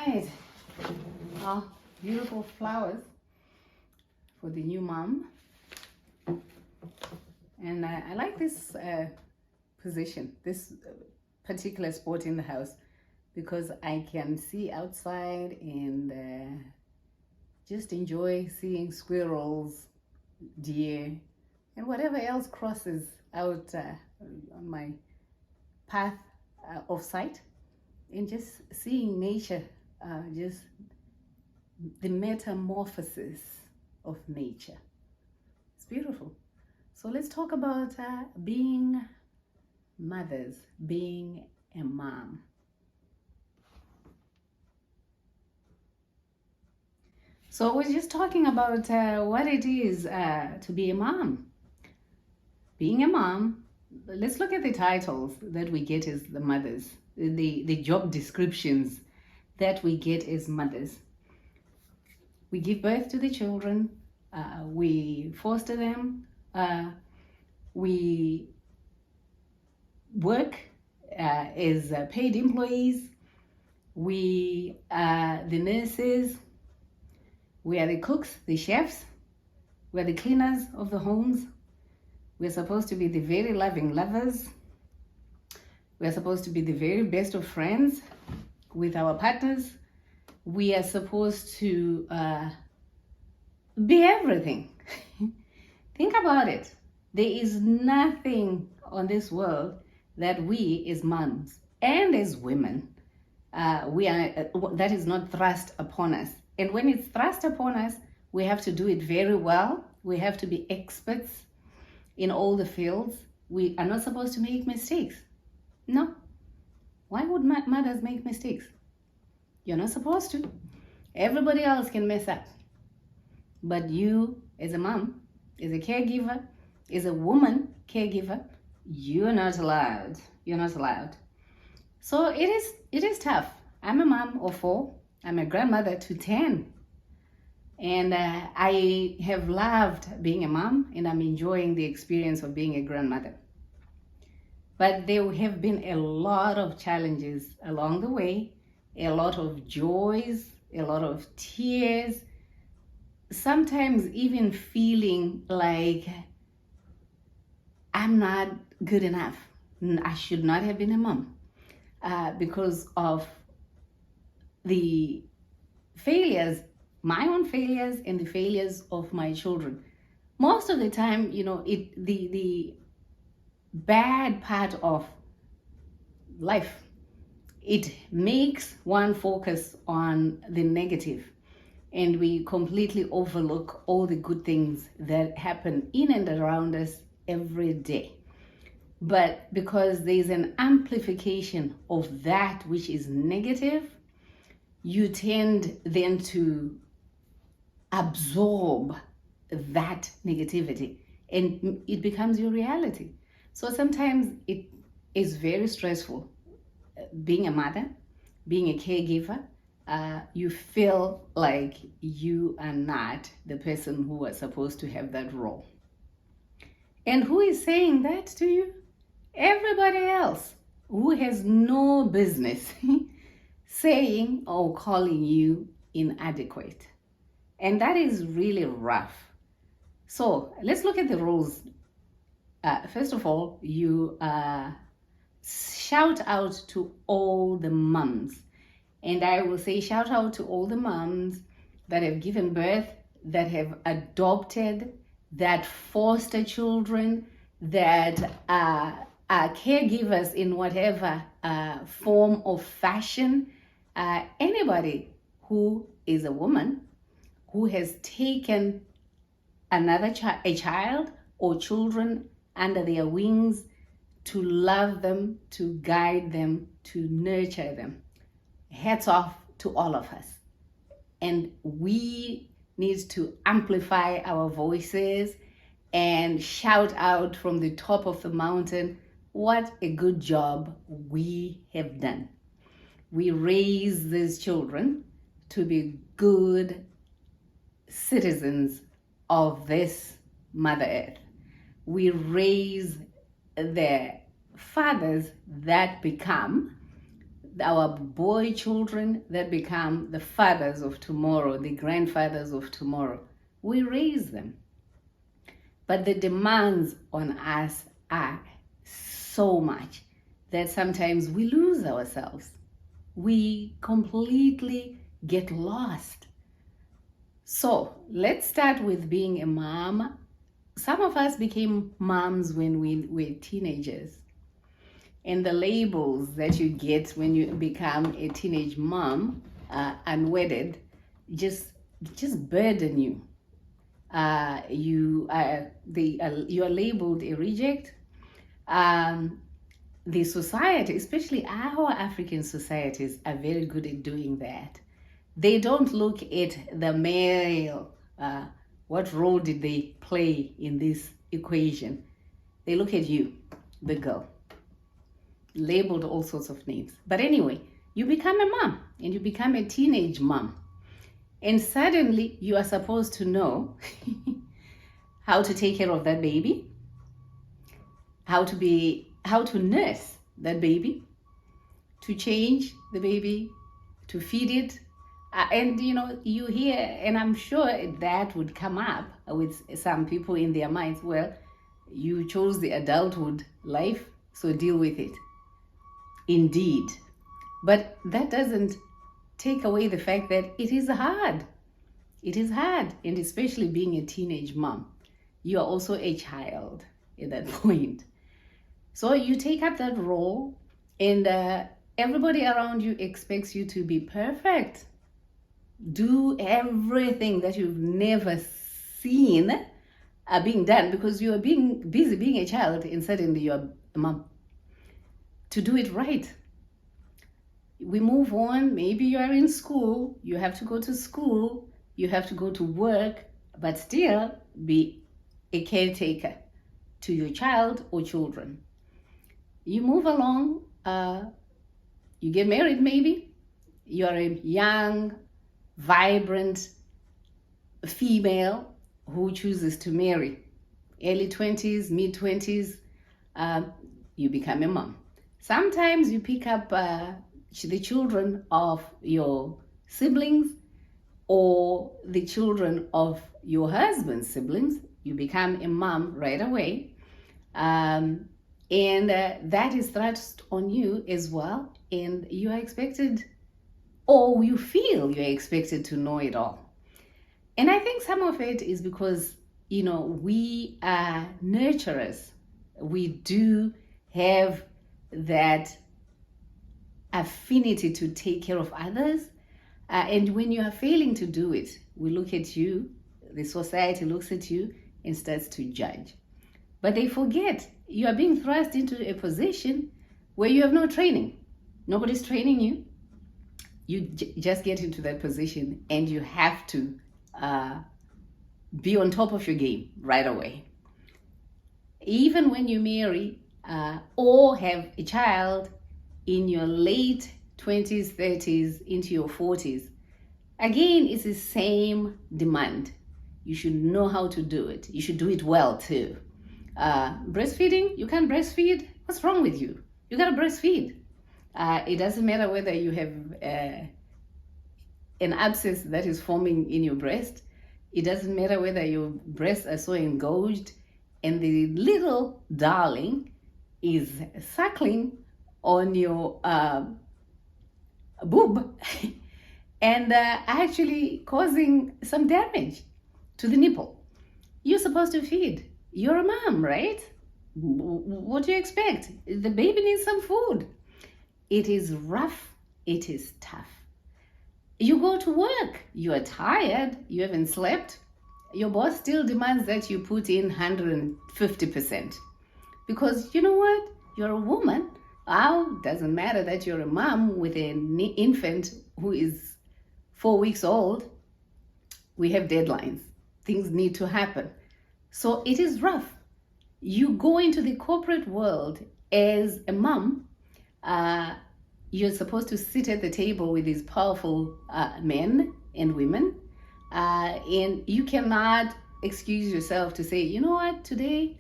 right. Beautiful flowers for the new mom. And I like this position, this particular spot in the house, because I can see outside and just enjoy seeing squirrels, deer, and whatever else crosses out on my path of sight, and just seeing nature, just the metamorphosis of nature. It's beautiful. So let's talk about being mothers, being a mom. So we're just talking about what it is to be a mom. Being a mom, let's look at the titles that we get as the mothers, the job descriptions that we get as mothers. We give birth to the children, we foster them, we work as paid employees, we are the nurses, we are the cooks, the chefs, we are the cleaners of the homes. We're supposed to be the very loving lovers. We're supposed to be the very best of friends with our partners. We are supposed to be everything. Think about it. There is nothing on this world that we as moms and as women, that is not thrust upon us. And when it's thrust upon us, we have to do it very well. We have to be experts in all the fields. We are not supposed to make mistakes. No. Why would mothers make mistakes? You're not supposed to. Everybody else can mess up. But you, as a mom, as a caregiver, as a woman caregiver, you're not allowed. You're not allowed. So it is tough. I'm a mom of 4. I'm a grandmother to 10. And I have loved being a mom, and I'm enjoying the experience of being a grandmother. But there have been a lot of challenges along the way, a lot of joys, a lot of tears, sometimes even feeling like I'm not good enough. I should not have been a mom because of the failures, my own failures and the failures of my children. Most of the time, the bad part of life, it makes one focus on the negative, and we completely overlook all the good things that happen in and around us every day. But because there's an amplification of that which is negative, you tend then to absorb that negativity and it becomes your reality. So sometimes it is very stressful. Being a mother, being a caregiver, you feel like you are not the person who was supposed to have that role. And who is saying that to you? Everybody else who has no business saying or calling you inadequate. And that is really rough. So let's look at the rules. First of all, you shout out to all the moms. And I will say shout out to all the moms that have given birth, that have adopted, that foster children, that are caregivers in whatever form or fashion. Anybody who is a woman who has taken a child or children under their wings to love them, to guide them, to nurture them. Hats off to all of us. And we need to amplify our voices and shout out from the top of the mountain what a good job we have done. We raise these children to be good citizens of this Mother Earth. We raise the fathers that become our boy children that become the fathers of tomorrow, the grandfathers of tomorrow. We raise them. But the demands on us are so much that sometimes we lose ourselves. We completely get lost. So let's start with being a mom. Some of us became moms when we were teenagers. And the labels that you get when you become a teenage mom, unwedded, just burden you. You are labeled a reject. The society, especially our African societies, are very good at doing that. They don't look at the male. What role did they play in this equation? They look at you, the girl, labeled all sorts of names. But anyway, you become a mom and you become a teenage mom. And suddenly you are supposed to know how to take care of that baby, how to nurse that baby, to change the baby, to feed it. And you hear, and I'm sure that would come up with some people in their minds, well, you chose the adulthood life, so deal with it. Indeed. But that doesn't take away the fact that it is hard. It is hard, and especially being a teenage mom. You are also a child at that point. So you take up that role, and everybody around you expects you to be perfect. Do everything that you've never seen being done, because you are being busy being a child, and suddenly you're a mom. To do it right. We move on. Maybe you are in school. You have to go to school. You have to go to work, but still be a caretaker to your child or children. You move along. You get married maybe. You are a young, vibrant female who chooses to marry. Early 20s, mid 20s, you become a mom. Sometimes you pick up the children of your siblings or the children of your husband's siblings. You become a mom right away. And that is thrust on you as well. And you are expected, or you feel you're expected to know it all. And I think some of it is because, we are nurturers. We do have that affinity to take care of others. And when you are failing to do it, we look at you, the society looks at you and starts to judge. But they forget you are being thrust into a position where you have no training. Nobody's training you. You just get into that position and you have to be on top of your game right away. Even when you marry or have a child in your late 20s, 30s, into your 40s, again, it's the same demand. You should know how to do it. You should do it well too. Breastfeeding, you can't breastfeed. What's wrong with you? You gotta breastfeed. It doesn't matter whether you have an abscess that is forming in your breast. It doesn't matter whether your breasts are so engorged and the little darling is suckling on your boob and actually causing some damage to the nipple. You're supposed to feed. You're a mom, right? What do you expect? The baby needs some food. It is rough. It is tough. You go to work. You are tired. You haven't slept. Your boss still demands that you put in 150%. Because you know what? You're a woman. Doesn't matter that you're a mom with an infant who is 4 weeks old. We have deadlines. Things need to happen. So it is rough. You go into the corporate world as a mom. You're supposed to sit at the table with these powerful men and women. And you cannot excuse yourself to say, you know what, today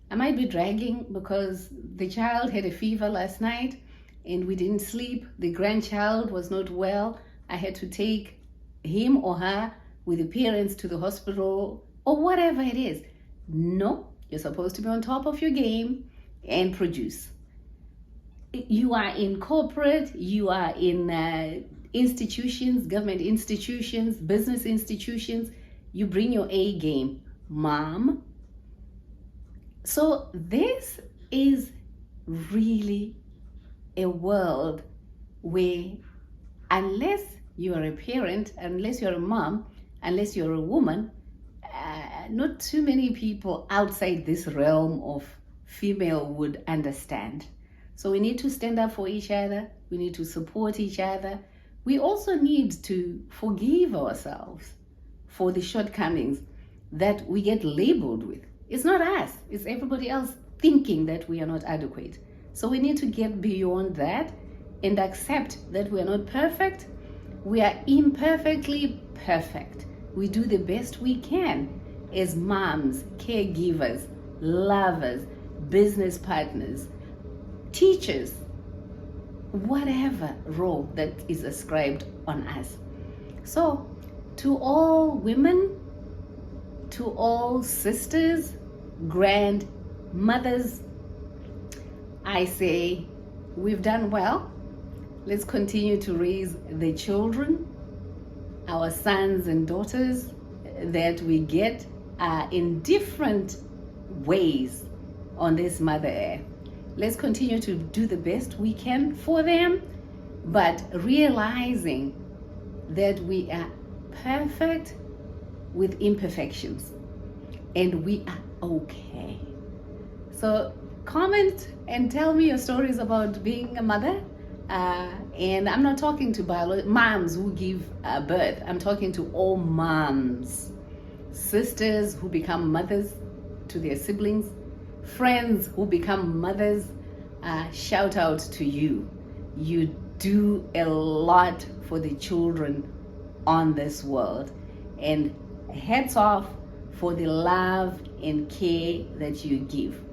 I might be dragging because the child had a fever last night and we didn't sleep, the grandchild was not well, I had to take him or her with the parents to the hospital or whatever it is. No, you're supposed to be on top of your game and produce. You are in corporate, you are in institutions, government institutions, business institutions, you bring your A game, mom. So this is really a world where unless you are a parent, unless you're a mom, unless you're a woman, not too many people outside this realm of female would understand. So we need to stand up for each other. We need to support each other. We also need to forgive ourselves for the shortcomings that we get labeled with. It's not us, it's everybody else thinking that we are not adequate. So we need to get beyond that and accept that we are not perfect. We are imperfectly perfect. We do the best we can as moms, caregivers, lovers, business partners, teachers, whatever role that is ascribed on us. So to all women, to all sisters, grandmothers, I say we've done well. Let's continue to raise the children, our sons and daughters that we get in different ways on this Mother Earth. Let's continue to do the best we can for them, but realizing that we are perfect with imperfections and we are okay. So comment and tell me your stories about being a mother. And I'm not talking to moms who give birth. I'm talking to all moms, sisters who become mothers to their siblings, friends who become mothers. Shout out to you. You do a lot for the children on this world, and hats off for the love and care that you give.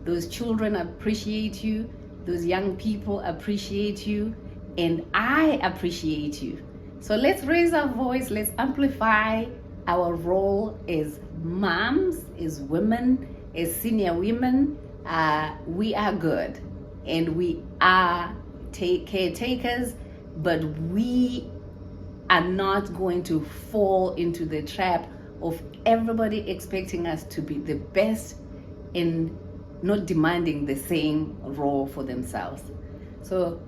Those children appreciate you, those young people appreciate you, and I appreciate you. So let's raise our voice, let's amplify our role as moms, as women, as senior women. We are good and we are caretakers, but we are not going to fall into the trap of everybody expecting us to be the best and not demanding the same role for themselves. So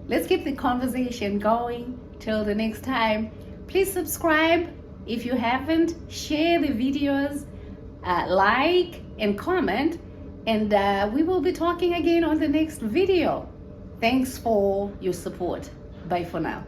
let's keep the conversation going. Till the next time, please subscribe if you haven't, share the videos, like and comment, and we will be talking again on the next video. Thanks for your support. Bye for now.